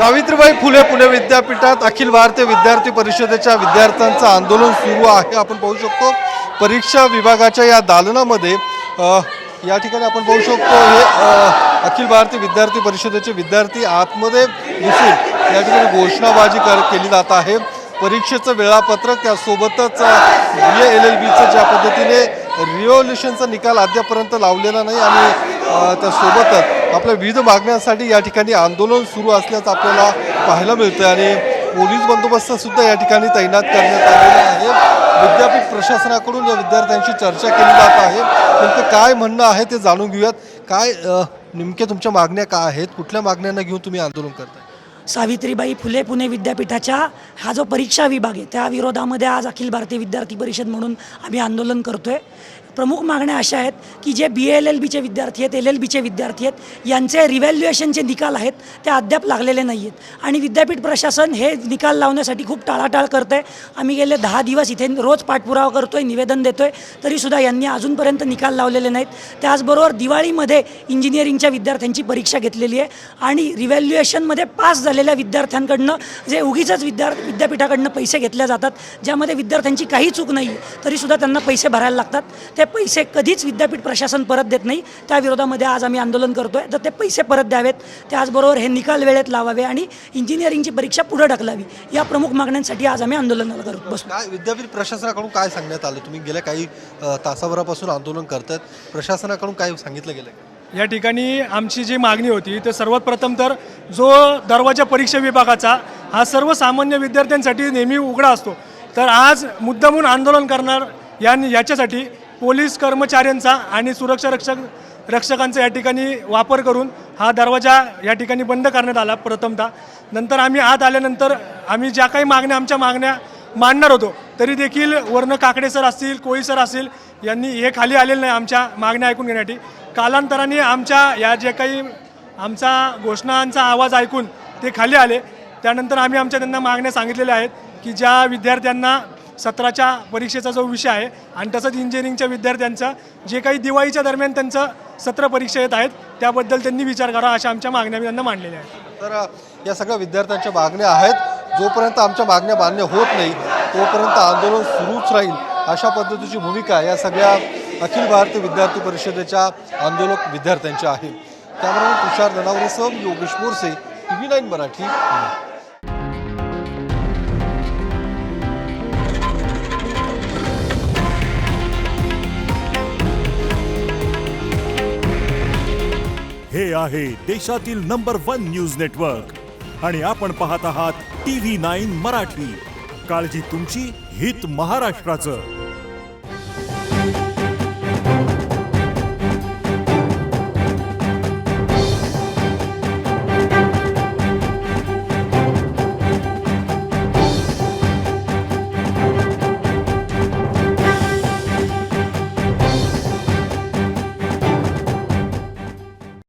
सावित्रीबाई फुले पुणे विद्यापीठात अखिल भारतीय विद्यार्थी परिषदेच्या विद्यार्थ्यांचं आंदोलन सुरू आहे। आपण पाहू शकतो परीक्षा विभागाच्या या दालनामध्ये या ठिकाणी आपण पाहू शकतो हे अखिल भारतीय विद्यार्थी परिषदेचे विद्यार्थी आतमध्ये घुसून या ठिकाणी घोषणाबाजी केली जात आहे। परीक्षेचं वेळापत्रक त्यासोबतच LLBचं ज्या पद्धतीने रिव्हॉल्युशनचा निकाल अद्यापर्यंत लावलेला नाही आणि त्यासोबतच आपल्या विविध मागण्यांसाठी या ठिकाणी आंदोलन सुरू असल्याचं आपल्याला पाहायला मिळतं आणि पोलीस बंदोबस्त सुद्धा या ठिकाणी तैनात करण्यात आलेला आहे। विद्यापीठ प्रशासनाकडून या विद्यार्थ्यांशी चर्चा केली जात आहे। नेमकं काय म्हणणं आहे ते जाणून घेऊयात। काय नेमके तुमच्या मागण्या काय आहेत, कुठल्या मागण्यांना घेऊन तुम्ही आंदोलन करताय? सावित्रीबाई फुले पुणे विद्यापीठाच्या हा जो परीक्षा विभाग आहे त्या विरोधामध्ये आज अखिल भारतीय विद्यार्थी परिषद म्हणून आम्ही आंदोलन करतोय। प्रमुख मागण्या अशा आहेत की जे BLLBचे विद्यार्थी आहेत, LLBचे विद्यार्थी आहेत, यांचे रिव्हॅल्युएशनचे निकाल आहेत ते अद्याप लागलेले नाही आहेत आणि विद्यापीठ प्रशासन हे निकाल लावण्यासाठी खूप टाळाटाळ करतं आहे। आम्ही गेले 10 दिवस इथे रोज पाठपुरावा करतो आहे, निवेदन देतो आहे, तरीसुद्धा यांनी अजूनपर्यंत निकाल लावलेले नाहीत। त्याचबरोबर दिवाळीमध्ये इंजिनिअरिंगच्या विद्यार्थ्यांची परीक्षा घेतलेली आहे आणि रिव्हॅल्युएशनमध्ये पास झालेल्या विद्यार्थ्यांकडनं जे उगीचच विद्यापीठाकडनं पैसे घेतले जातात, ज्यामध्ये विद्यार्थ्यांची काही चूक नाही तरीसुद्धा त्यांना पैसे भरायला लागतात, ते पैसे कधीच विद्यापीठ प्रशासन परत देत नाही। त्या विरोधामध्ये आज आम्ही आंदोलन करतोय, तर ते पैसे परत द्यावेत, त्याचबरोबर हे निकाल वेळेत लावावे आणि इंजिनिअरिंगची परीक्षा पुढे ढकलावी, या प्रमुख मागण्यांसाठी आज आम्ही आंदोलनाला करत बसतो। काय विद्यापीठ प्रशासनाकडून काय सांगण्यात आलं? तुम्ही गेल्या काही तासाभरापासून आंदोलन करतात, प्रशासनाकडून काय सांगितलं गेलं? या ठिकाणी आमची जी मागणी होती तर सर्वात प्रथम तर जो दरवाजा परीक्षा विभागाचा हा सर्वसामान्य विद्यार्थ्यांसाठी नेहमी उघडा असतो, तर आज मुद्दामून आंदोलन करणार याच्यासाठी पोलीस कर्मचाऱ्यांचा आणि सुरक्षा रक्षकांचा या ठिकाणी वापर करून हा दरवाजा या ठिकाणी बंद करण्यात आला प्रथमतः। नंतर आम्ही आत आल्यानंतर आम्ही ज्या काही आमच्या मागण्या मांडणार होतो तरी देखील वर्ण काकडे सर असतील, कोळी सर असतील, यांनी हे खाली आलेलं नाही आमच्या मागण्या ऐकून घेण्यासाठी। कालांतराने आमच्या या जे काही आमचा घोषणांचा आवाज ऐकून ते खाली आले। त्यानंतर आम्ही त्यांना मागण्या सांगितलेल्या आहेत की ज्या विद्यार्थ्यांना 17च्या परीक्षेचा जो विषय आहे आणि तसंच इंजिनिअरिंगच्या विद्यार्थ्यांचा जे काही दिवाळीच्या दरम्यान त्यांचं सत्र परीक्षा येत आहेत त्याबद्दल त्यांनी विचार करावा, अशा आमच्या मागण्या मी त्यांना मांडलेल्या आहेत। तर या सगळ्या विद्यार्थ्यांच्या मागण्या आहेत, जोपर्यंत आमच्या मागण्या मान्य होत नाही तोपर्यंत आंदोलन सुरूच राहील, अशा पद्धतीची भूमिका या सगळ्या अखिल भारतीय विद्यार्थी परिषदेच्या आंदोलक विद्यार्थ्यांच्या आहे। कॅमेरामॅन तुषार धनावरेसह योगेश मोरसे, TV9 मराठी, पुणे। हे आहे देशातील नंबर 1 न्यूज नेटवर्क आणि आपण पाहत आहात TV9 मराठी। काळजी तुमची, हित महाराष्ट्राचं।